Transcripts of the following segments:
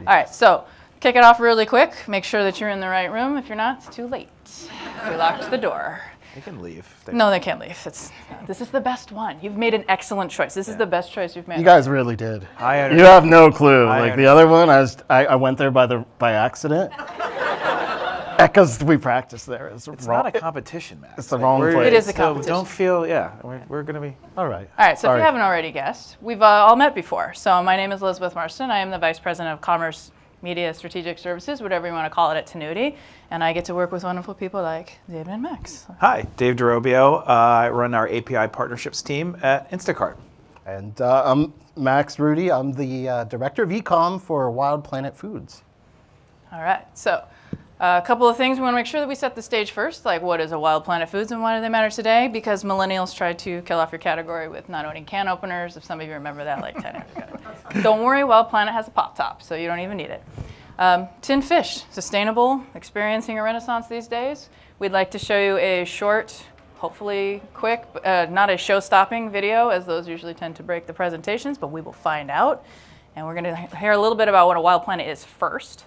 All right, so kick it off really quick. Make sure that you're in the right room. If you're not, it's too late. We locked the door. They can leave. No, they can't leave. This is the best one. You've made an excellent choice. This is the best choice you've made. You guys really did. You have no clue. Like the other one, I went there by accident. Because we practiced there. It's not a competition, Max. It's the wrong place. It is a competition. So don't feel, we're going to be. All right. All right, so if you haven't already guessed, we've all met before. So my name is Elizabeth Marston. I am the Vice President of Commerce, Media, Strategic Services, whatever you want to call it at Tenuity. And I get to work with wonderful people like David and Max. Hi, Dave DeRobio. I run our API partnerships team at Instacart. And I'm Max Rudy. I'm the Director of Ecom for Wild Planet Foods. All right, so a couple of things we want to make sure that we set the stage first, like what is a Wild Planet Foods and why do they matter today? Because millennials tried to kill off your category with not owning can openers, if some of you remember that like 10 years ago. Don't worry, Wild Planet has a pop top, so you don't even need it. Tinned fish, sustainable, experiencing a renaissance these days. We'd like to show you a short, hopefully quick, not a show-stopping video, as those usually tend to break the presentations, but we will find out. And we're going to hear a little bit about what a Wild Planet is first.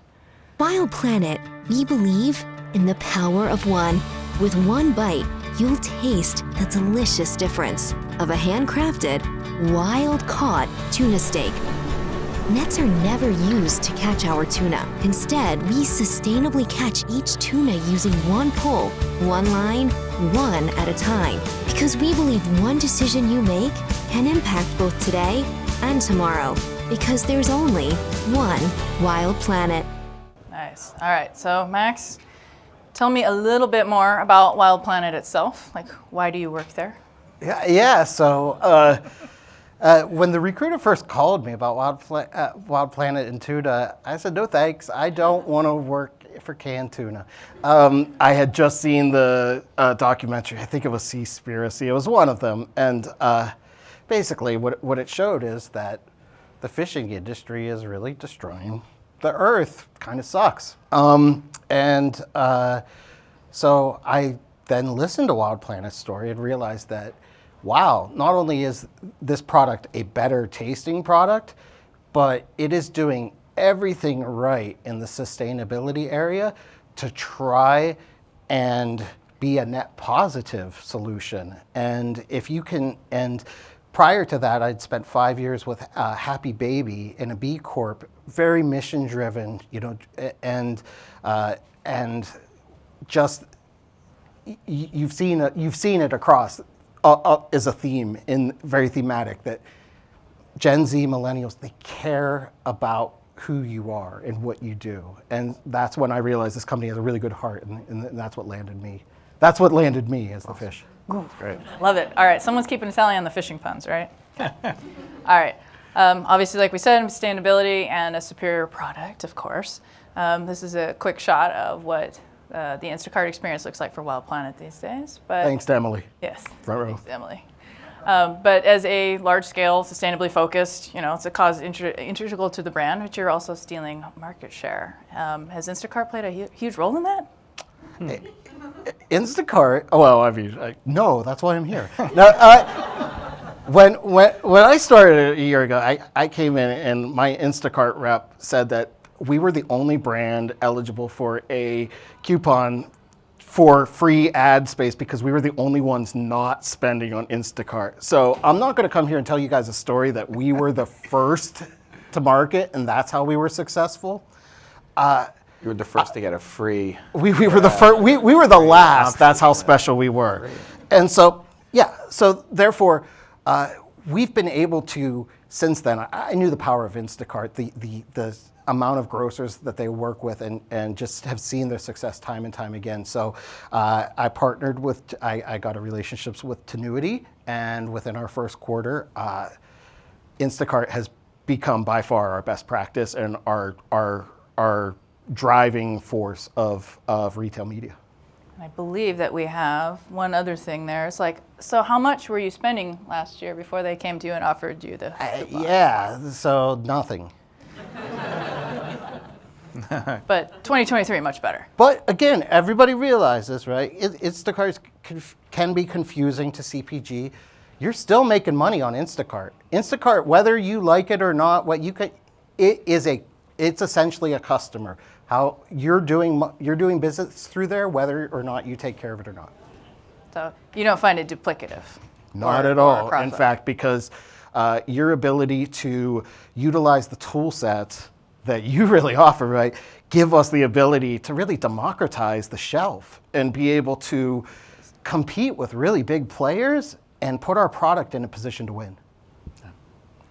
Wild Planet, we believe in the power of one. With one bite, you'll taste the delicious difference of a handcrafted, wild-caught tuna steak. Nets are never used to catch our tuna. Instead, we sustainably catch each tuna using one pull, one line, one at a time. Because we believe one decision you make can impact both today and tomorrow. Because there's only one Wild Planet. Nice. All right, so Max, tell me a little bit more about Wild Planet itself. Like, why do you work there? So when the recruiter first called me about Wild Planet and tuna, I said, no thanks, I don't want to work for canned tuna. I had just seen the documentary, I think it was Seaspiracy, it was one of them, and basically what it showed is that the fishing industry is really destroying the earth. Kind of sucks. So I then listened to Wild Planet's story and realized that, wow, not only is this product a better tasting product, but it is doing everything right in the sustainability area to try and be a net positive solution. And if you can, and prior to that, I'd spent 5 years with Happy Baby in a B Corp, very mission driven, and just you've seen it across is a theme, very thematic, that Gen Z millennials, they care about who you are and what you do, and that's when I realized this company has a really good heart, and that's what landed me. That's what landed me as the fish. Great. Love it. All right, someone's keeping a tally on the fishing puns, right? All right. Obviously, like we said, sustainability and a superior product, of course. This is a quick shot of what the Instacart experience looks like for Wild Planet these days. But thanks to Emily. Yes. Front row. Thanks to Emily. But as a large-scale, sustainably focused, it's a cause integral to the brand, but you're also stealing market share. Has Instacart played a huge role in that? Instacart. Well, I mean, no, that's why I'm here. Now, when I started a year ago, I came in and my Instacart rep said that we were the only brand eligible for a coupon for free ad space because we were the only ones not spending on Instacart. So I'm not going to come here and tell you guys a story that we were the first to market and that's how we were successful. You were the first to get a free. We were the first. We were the last. That's how special we were. Great. And so therefore, we've been able to, since then, I knew the power of Instacart, the amount of grocers that they work with, and just have seen their success time and time again. So I partnered with, I got a relationships with Tenuity, and within our first quarter, Instacart has become by far our best practice and our driving force of retail media. I believe that we have one other thing there. It's like, so how much were you spending last year before they came to you and offered you the yeah, so nothing. But 2023, much better. But again, everybody realizes, right? Instacart can be confusing to CPG. You're still making money on Instacart. Instacart, whether you like it or not, it is a It's essentially a customer. How you're doing business through there, whether or not you take care of it or not. So you don't find it duplicative? Not at all. In fact, because your ability to utilize the tool sets that you really offer, right, give us the ability to really democratize the shelf and be able to compete with really big players and put our product in a position to win.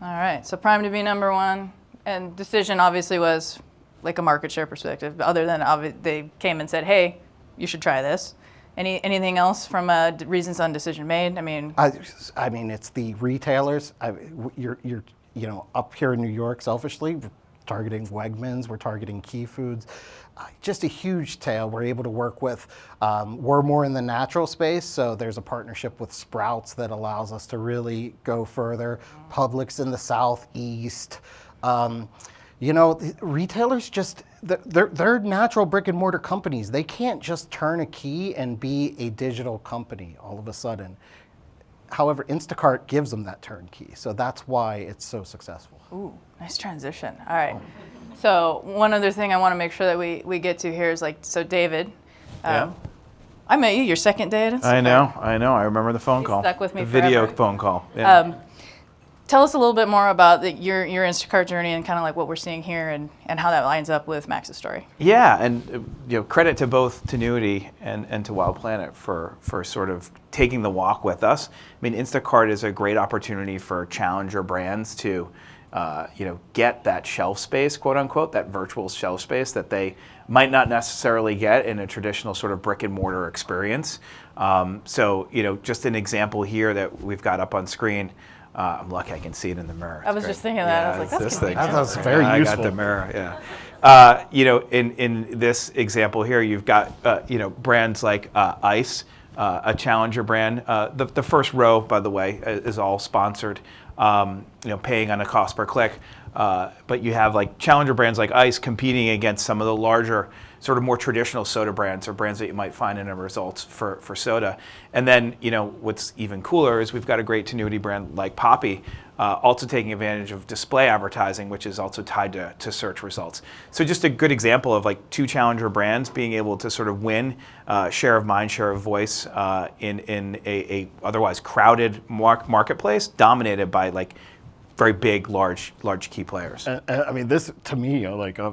All right, so Prime to be number one, and decision obviously was like a market share perspective, other than they came and said, hey, you should try this. Anything else from reasons on decision made? I mean, it's the retailers. You're up here in New York, selfishly, we're targeting Wegmans, we're targeting Key Foods. Just a huge tail we're able to work with. We're more in the natural space, so there's a partnership with Sprouts that allows us to really go further. Publix in the Southeast. Retailers they're natural brick and mortar companies. They can't just turn a key and be a digital company all of a sudden. However, Instacart gives them that turnkey, so that's why it's so successful. Ooh, nice transition. All right. So one other thing I want to make sure that we get to here is David. Yeah. I met you your second day at Instacart. I know. I remember the phone call. Stuck with me the video forever. phone call. Yeah. Tell us a little bit more about your Instacart journey and kind of like what we're seeing here and how that lines up with Max's story. Yeah, and credit to both Tenuity and to Wild Planet for sort of taking the walk with us. I mean, Instacart is a great opportunity for challenger brands to get that shelf space, quote unquote, that virtual shelf space that they might not necessarily get in a traditional sort of brick and mortar experience. So just an example here that we've got up on screen. I'm lucky I can see it in the mirror. I was just thinking that. I was like, that's this thing. That's very useful. I got the mirror, yeah. In this example here, you've got brands like Ice, a challenger brand. The first row, by the way, is all sponsored. Paying on a cost per click. But you have like challenger brands like Ice competing against some of the larger, sort of more traditional soda brands or brands that you might find in a results for soda. And then, what's even cooler is we've got a great Tenuity brand like Poppy, also taking advantage of display advertising, which is also tied to search results. So just a good example of like two challenger brands being able to sort of win share of mind, share of voice in a otherwise crowded marketplace dominated by like very big, large key players. I mean, this to me,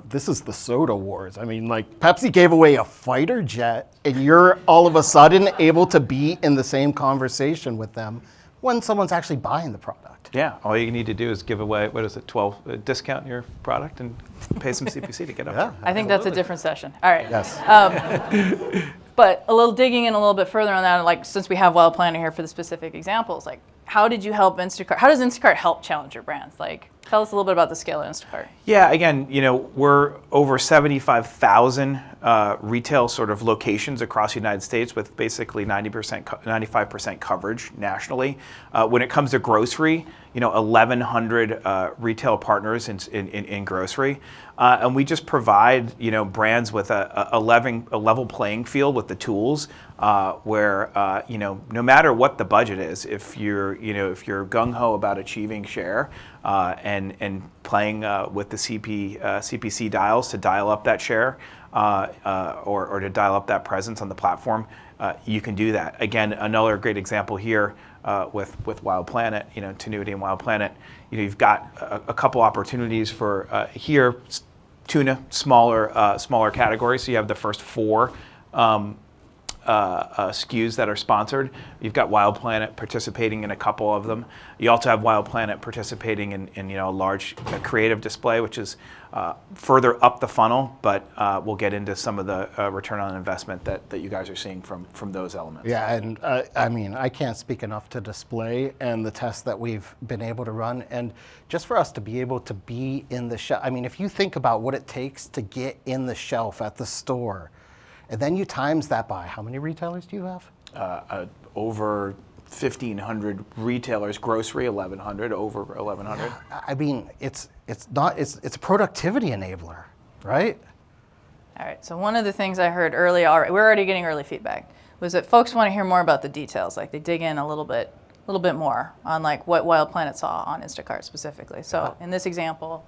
this is the soda wars. I mean, like Pepsi gave away a fighter jet, and you're all of a sudden able to be in the same conversation with them when someone's actually buying the product. Yeah, all you need to do is give away, 12 discount your product and pay some CPC to get up there. I think that's a different session. All right. Yes. But a little digging in a little bit further on that, like since we have Wild Planet here for the specific examples, like how did you help Instacart? How does Instacart help challenger brands? Like tell us a little bit about the scale of Instacart. Yeah, again, we're over 75,000 retail sort of locations across the United States with basically 95% coverage nationally. When it comes to grocery, 1,100 retail partners in grocery. And we just provide, brands with a level playing field with the tools where, no matter what the budget is, if you're gung-ho about achieving share and playing with the CPC dials to dial up that share or to dial up that presence on the platform, you can do that. Again, another great example here with Wild Planet, Tenuity and Wild Planet. You've got a couple opportunities for here, tuna, smaller categories. So you have the first 4 SKUs that are sponsored. You've got Wild Planet participating in a couple of them. You also have Wild Planet participating in a large creative display, which is further up the funnel, but we'll get into some of the return on investment that you guys are seeing from those elements. Yeah, and I can't speak enough to display and the tests that we've been able to run, and just for us to be able to be in the shelf. I mean, if you think about what it takes to get in the shelf at the store, and then you times that by how many retailers do you have? Over 1,500 retailers, grocery 1,100, over 1,100. I mean, it's a productivity enabler, right? All right, so one of the things I heard early, we're already getting early feedback, was that folks want to hear more about the details, like they dig in a little bit more on like what Wild Planet saw on Instacart specifically. So in this example,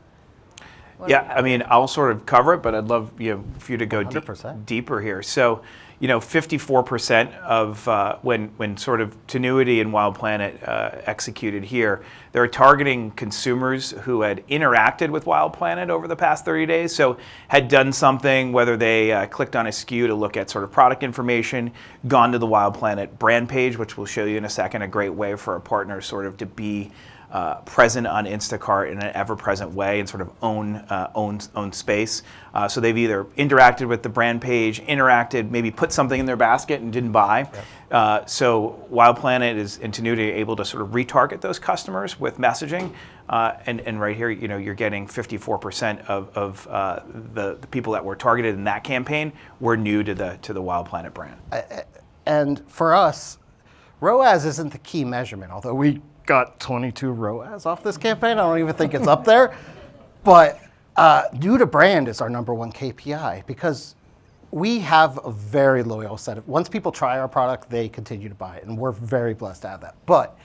What do we Yeah, have I mean, I'll sort of cover it, but I'd love for you to go 100%. deeper here. So, 54% of when sort of Tenuity and Wild Planet executed here, they're targeting consumers who had interacted with Wild Planet over the past 30 days. So had done something, whether they clicked on a SKU to look at sort of product information, gone to the Wild Planet brand page, which we'll show you in a second, a great way for a partner sort of to be present on Instacart in an ever-present way and sort of own space. So they've either interacted with the brand page, maybe put something in their basket and didn't buy. Yep. So Wild Planet and Tenuity are able to sort of retarget those customers with messaging. And right here, you're getting 54% of the people that were targeted in that campaign were new to the Wild Planet brand. And for us, ROAS isn't the key measurement, although we got 22 ROAS off this campaign. I don't even think it's up there. But new to brand is our number one KPI because we have a very loyal set of, once people try our product, they continue to buy it. And we're very blessed to have that. But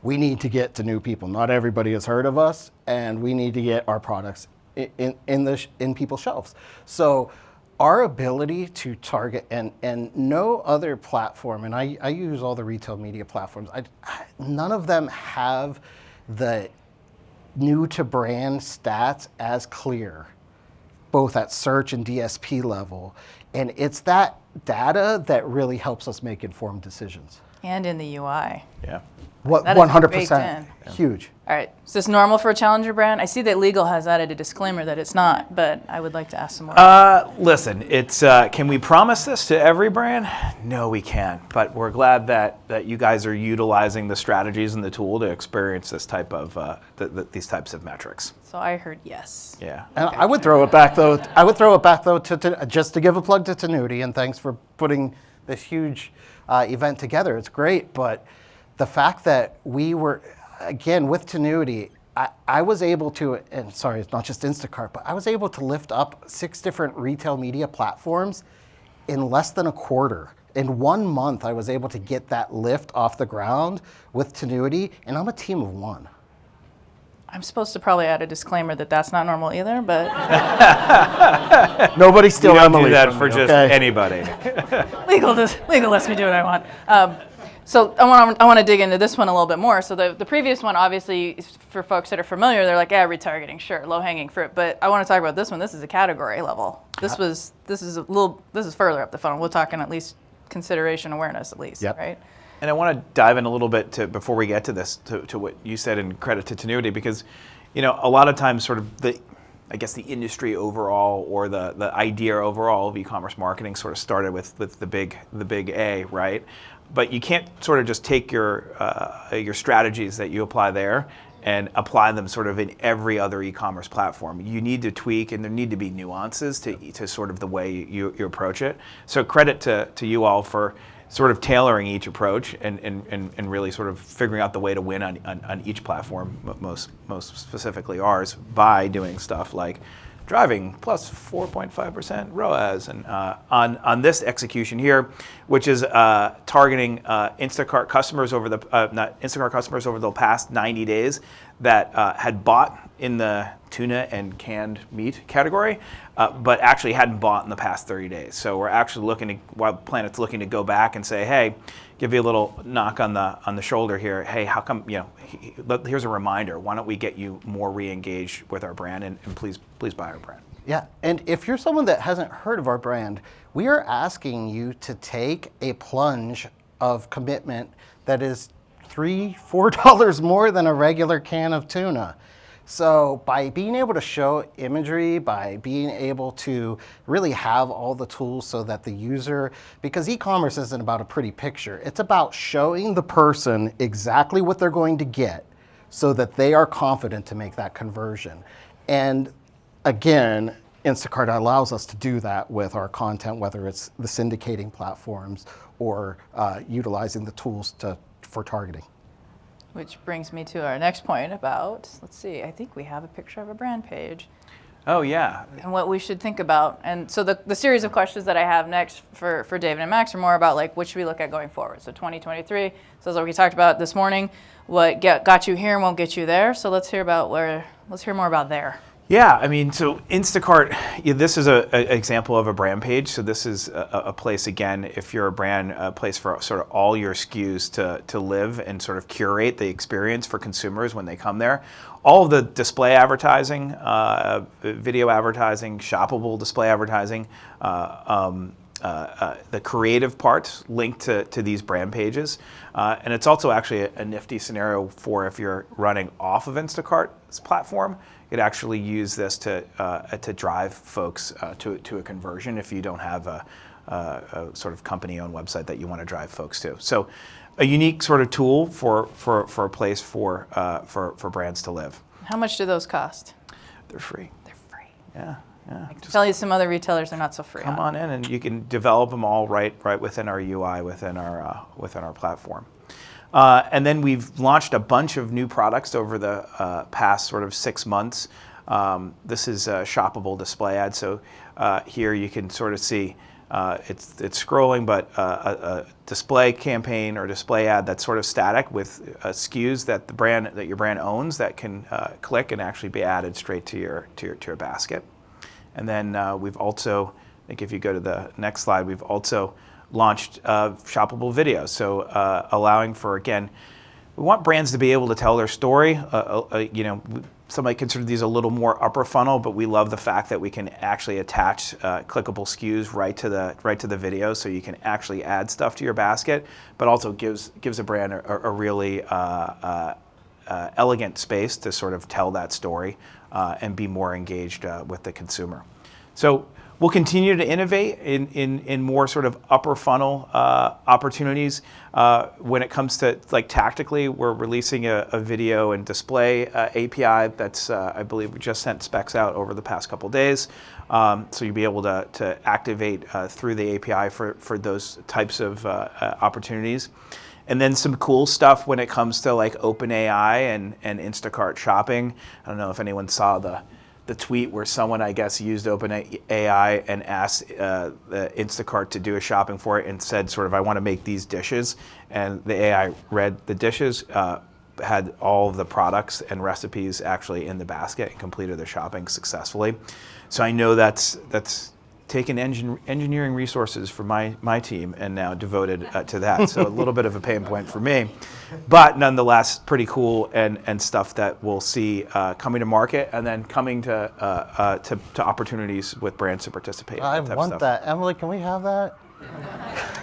we need to get to new people. Not everybody has heard of us, and we need to get our products in people's shelves. So our ability to target, and no other platform, and I use all the retail media platforms, none of them have the new to brand stats as clear, both at search and DSP level. And it's that data that really helps us make informed decisions. And in the UI. Yeah. What, That is 100%. baked in. Huge. All right, is this normal for a challenger brand? I see that legal has added a disclaimer that it's not, but I would like to ask some more. Listen, it's can we promise this to every brand? No, we can't. But we're glad that you guys are utilizing the strategies and the tool to experience this type of these types of metrics. So I heard yes. Yeah. And I would throw it back though. To just to give a plug to Tenuity, and thanks for putting this huge event together. It's great, but the fact that we were, again, with Tenuity, I was able to, and sorry, it's not just Instacart, but I was able to lift up 6 different retail media platforms in less than a quarter. In 1 month, I was able to get that lift off the ground with Tenuity, and I'm a team of 1. I'm supposed to probably add a disclaimer that that's not normal either, but Nobody steal We don't Emily do that from for me, just okay? anybody. legal lets me do what I want. So I want to dig into this one a little bit more. So the previous one, obviously, for folks that are familiar, they're like, yeah, retargeting, sure, low-hanging fruit. But I want to talk about this one. This is a category level. This is further up the funnel. We're talking at least consideration awareness, at least, Yep. right? And I want to dive in a little bit before we get to this, to what you said, and credit to Tenuity, because a lot of times sort of the industry overall, or the idea overall of e-commerce marketing sort of started with the big A, right? But you can't sort of just take your strategies that you apply there and apply them sort of in every other e-commerce platform. You need to tweak, and there need to be nuances to sort of the way you approach it. So credit to you all for sort of tailoring each approach and really sort of figuring out the way to win on each platform, most specifically ours, by doing stuff like driving plus 4.5% ROAS, and on this execution here, which is targeting Instacart customers over the past 90 days that had bought in the tuna and canned meat category, but actually hadn't bought in the past 30 days. So we're actually Wild Planet's looking to go back and say, hey, give you a little knock on the shoulder here. Hey, how come, here's a reminder. Why don't we get you more re-engaged with our brand, and please buy our brand. Yeah, and if you're someone that hasn't heard of our brand, we are asking you to take a plunge of commitment that is $3-4 more than a regular can of tuna. So by being able to show imagery, by being able to really have all the tools so that the user, because e-commerce isn't about a pretty picture, it's about showing the person exactly what they're going to get so that they are confident to make that conversion. And again, Instacart allows us to do that with our content, whether it's the syndicating platforms or utilizing the tools for targeting. Which brings me to our next point about, let's see, I think we have a picture of a brand page. Oh, yeah. And what we should think about. And so the series of questions that I have next for David and Max are more about like what should we look at going forward. So 2023, so as we talked about this morning, what got you here won't get you there. So let's hear more about there. Yeah, I mean, so Instacart, this is an example of a brand page. So this is a place, again, if you're a brand, a place for sort of all your SKUs to live and sort of curate the experience for consumers when they come there. All of the display advertising, video advertising, shoppable display advertising, the creative parts linked to these brand pages. And it's also actually a nifty scenario for if you're running off of Instacart's platform. You could actually use this to drive folks to a conversion if you don't have a sort of company-owned website that you want to drive folks to. So a unique sort of tool for a place for brands to live. How much do those cost? They're free. They're free. Yeah. I can tell you some other retailers are not so free. Come on in, and you can develop them all right within our UI, within our platform. And then we've launched a bunch of new products over the past sort of 6 months. This is a shoppable display ad. So here you can sort of see it's scrolling, but a display campaign or display ad that's sort of static with SKUs that your brand owns that can click and actually be added straight to your basket. And then we've also, I think if you go to the next slide, we've also launched shoppable video. So allowing for, again, we want brands to be able to tell their story. Some might consider these a little more upper funnel, but we love the fact that we can actually attach clickable SKUs right to the video, so you can actually add stuff to your basket, but also gives a brand a really elegant space to sort of tell that story and be more engaged with the consumer. So we'll continue to innovate in more sort of upper funnel opportunities. When it comes to, like, tactically, we're releasing a video and display API that's, I believe we just sent specs out over the past couple days. So you'll be able to activate through the API for those types of opportunities. And then some cool stuff when it comes to, like, OpenAI and Instacart shopping. I don't know if anyone saw the tweet where someone, I guess, used OpenAI and asked the Instacart to do a shopping for it and said sort of, I want to make these dishes. And the AI read the dishes, had all of the products and recipes actually in the basket and completed their shopping successfully. So I know that's taken engineering resources for my team and now devoted to that. So a little bit of a pain point for me, but nonetheless pretty cool and stuff that we'll see coming to market and then coming to opportunities with brands to participate. I want that. Emily, can we have that?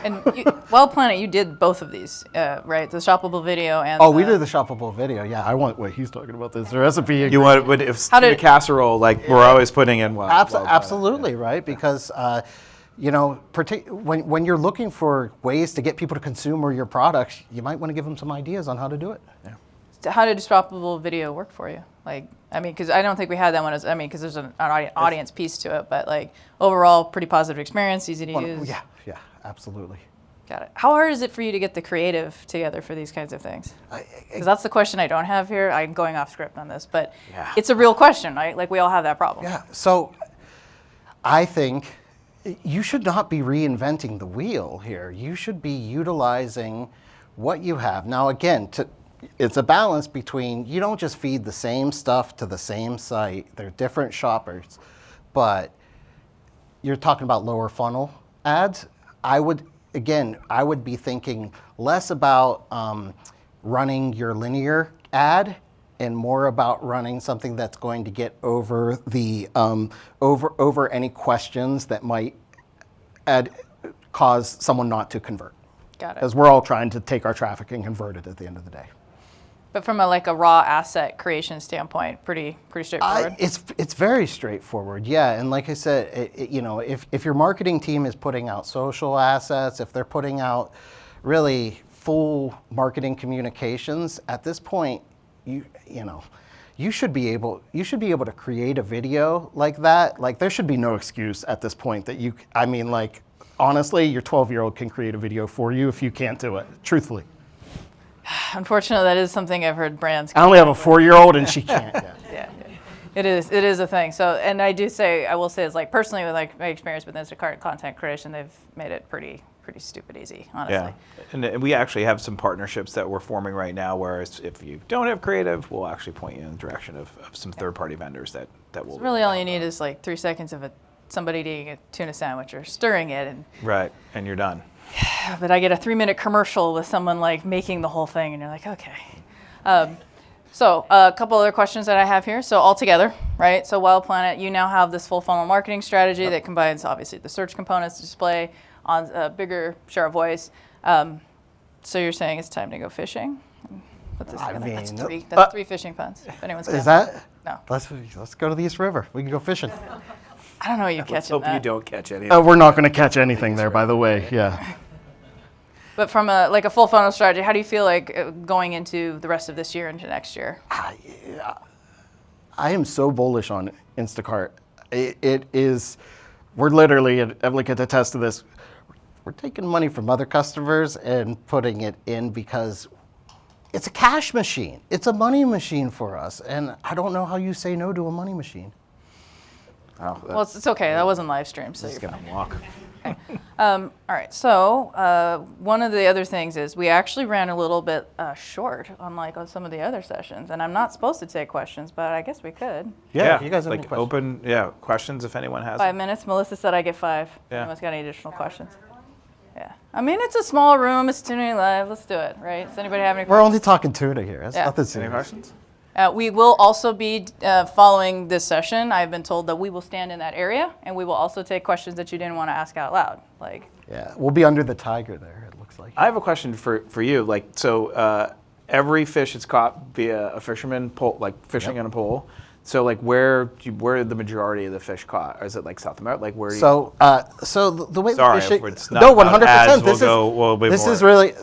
And Wild Planet, you did both of these, right? The shoppable video and We did the shoppable video. Yeah, I want what he's talking about. This recipe. You want if a casserole, like we're always putting in one. Absolutely, right? Because when you're looking for ways to get people to consume your products, you might want to give them some ideas on how to do it. Yeah. How did shoppable video work for you? Like, I mean, because I don't think we had that one. Because there's an audience piece to it, but like overall, pretty positive experience, easy to use. Yeah, absolutely. Got it. How hard is it for you to get the creative together for these kinds of things? Because that's the question I don't have here. I'm going off script on this, but it's a real question, right? Like we all have that problem. Yeah. So I think you should not be reinventing the wheel here. You should be utilizing what you have. Now, again, it's a balance between, you don't just feed the same stuff to the same site. They're different shoppers, but you're talking about lower funnel ads. I would be thinking less about running your linear ad and more about running something that's going to get over the over any questions that might cause someone not to convert. Got it. Because we're all trying to take our traffic and convert it at the end of the day. But from a raw asset creation standpoint, pretty straightforward. It's very straightforward, yeah. And like I said, if your marketing team is putting out social assets, if they're putting out really full marketing communications, at this point, you should be able to create a video like that. Like, there should be no excuse at this point that honestly, your 12-year-old can create a video for you if you can't do it, truthfully. Unfortunately, that is something I've heard brands. I only have a 4-year-old and she can't yet. Yeah, it is a thing. So, and I will say, it's like personally with like my experience with Instacart content creation, they've made it pretty pretty stupid easy, honestly. Yeah, and we actually have some partnerships that we're forming right now where if you don't have creative, we'll actually point you in the direction of some third-party vendors that will. Really all you need is like 3 seconds of somebody eating a tuna sandwich or stirring it. And Right, and you're done. but I get a 3-minute commercial with someone like making the whole thing, and you're like, okay. So a couple other questions that I have here. So all together, right? So Wild Planet, you now have this full funnel marketing strategy that combines obviously the search components, display, on a bigger share of voice. So you're saying it's time to go fishing? Put this together. That's 3 fishing puns. If anyone's Is counting. that? No. Let's go to the East River. We can go fishing. I don't know what you catch Let's in hope that. you don't catch any. We're not going to catch anything there, by the way. Yeah. But from a full funnel strategy, how do you feel like going into the rest of this year into next year? I am so bullish on Instacart. It is, we're literally, and Emily can attest to this, we're taking money from other customers and putting it in because it's a cash machine. It's a money machine for us. And I don't know how you say no to a money machine. Well, it's okay. That wasn't live stream, so you're Just fine. gonna walk. All right. So one of the other things is we actually ran a little bit short on some of the other sessions, and I'm not supposed to take questions, but I guess we could. Yeah, you guys have any like questions? open, questions if anyone has. 5 minutes. Melissa said I get 5. Yeah. Anyone's got any additional questions? Yeah. I mean, it's a small room. It's tuning live. Let's do it, right? Does anybody have any We're questions? only talking tuna here. That's Yeah. nothing Any serious. questions? We will also be, following this session, I've been told that we will stand in that area, and we will also take questions that you didn't want to ask out loud. Yeah, we'll be under the tiger there, it looks like. I have a question for you. Every fish is caught via a fisherman pole, fishing on a pole. So where are the majority of the fish caught? Or is it South America? Where do you? So the way Sorry, the fishing, if it's not no, about 100%. ads, This we'll is really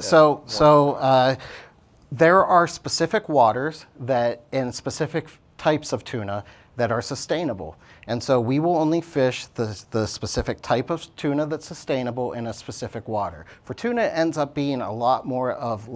there are specific waters that in specific types of tuna that are sustainable, and so we will only fish the specific type of tuna that's sustainable in a specific water. For tuna, it ends up being a lot more of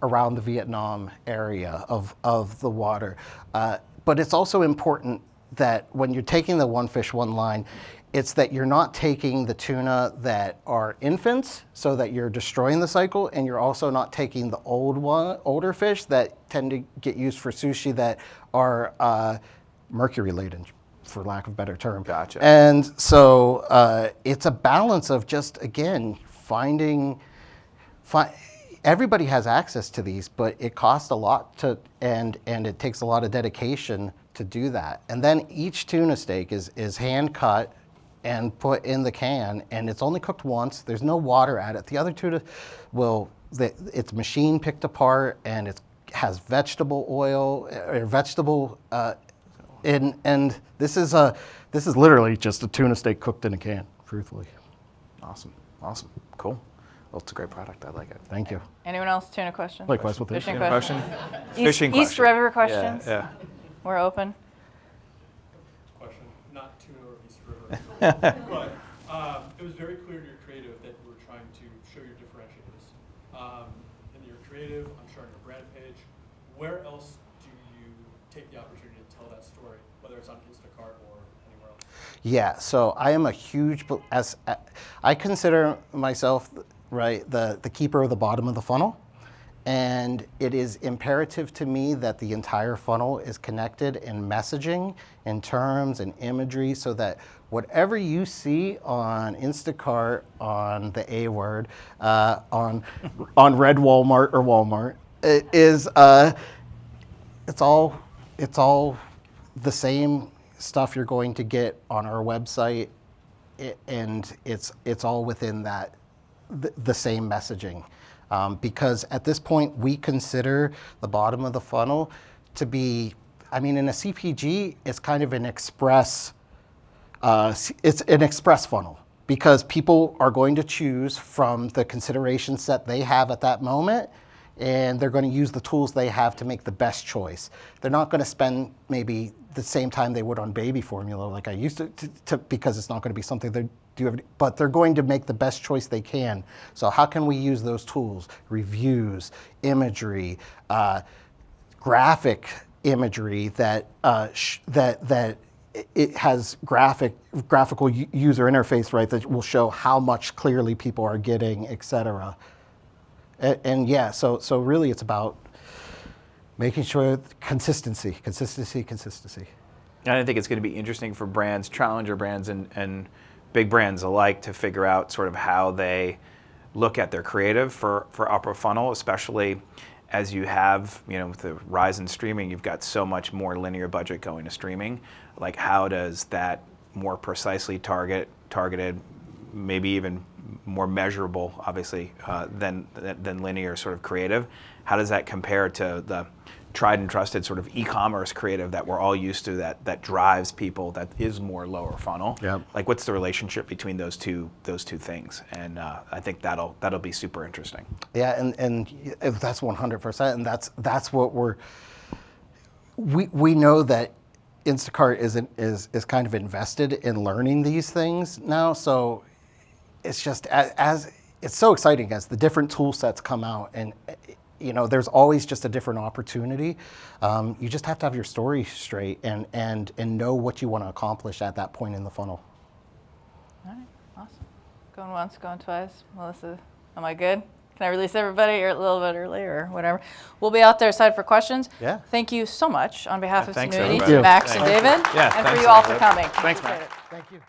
around the Vietnam area of the water. But it's also important that when you're taking the one fish, one line, it's that you're not taking the tuna that are infants so that you're destroying the cycle, and you're also not taking the older fish that tend to get used for sushi that are mercury laden, for lack of a better term. Gotcha. And so it's a balance of just, again, everybody has access to these, but it costs a lot and it takes a lot of dedication to do that. And then each tuna steak is hand cut and put in the can, and it's only cooked once. There's no water at it. The other tuna it's machine picked apart, and it has vegetable oil or vegetable, and this is literally just a tuna steak cooked in a can, truthfully. Awesome, cool. Well, it's a great product. I like it. Thank you. Anyone else tuna questions? Likewise with Fishing Any questions? question? Fishing East question. River questions? Yeah. We're open. Question, not tuna or East River, but it was very clear in your creative that you were trying to show your differentiators. In your creative, I'm sure on your brand page, where else do you take the opportunity to tell that story, whether it's on Instacart or anywhere else? Yeah, so I am a huge, I consider myself, the keeper of the bottom of the funnel. And it is imperative to me that the entire funnel is connected in messaging, in terms, and imagery, so that whatever you see on Instacart, on the A word, on Red Walmart or Walmart, it's all the same stuff you're going to get on our website, and it's all within that the same messaging. Because at this point, we consider the bottom of the funnel to be, in a CPG, it's kind of an express, it's an express funnel, because people are going to choose from the consideration set they have at that moment, and they're going to use the tools they have to make the best choice. They're not going to spend maybe the same time they would on baby formula like I used to because it's not going to be something they do, but they're going to make the best choice they can. So how can we use those tools? Reviews, imagery, graphic imagery that it has graphical user interface, right, that will show how much clearly people are getting, et cetera. And yeah, so really it's about making sure consistency. And I think it's going to be interesting for brands, challenger brands and big brands alike, to figure out sort of how they look at their creative for upper funnel, especially as you have, with the rise in streaming, you've got so much more linear budget going to streaming. Like, how does that more precisely targeted, maybe even more measurable, obviously, than linear sort of creative, how does that compare to the tried and trusted sort of e-commerce creative that we're all used to, that drives people, that is more lower funnel? Yep. Like, what's the relationship between those two things? And I think that'll be super interesting. Yeah, and that's 100%, and that's what we know that Instacart is kind of invested in learning these things now. So it's just as it's so exciting as the different tool sets come out, and there's always just a different opportunity. You just have to have your story straight and know what you want to accomplish at that point in the funnel. All right, awesome. Going once, going twice. Melissa, am I good? Can I release everybody or a little bit early or whatever? We'll be out there aside for questions. Yeah. Thank you so much on behalf of Thanks, Community, everybody. to Max and Thank you. David, Yeah, and for thanks, you all for everybody. coming. Thanks, Appreciate Matt. it. Thank you.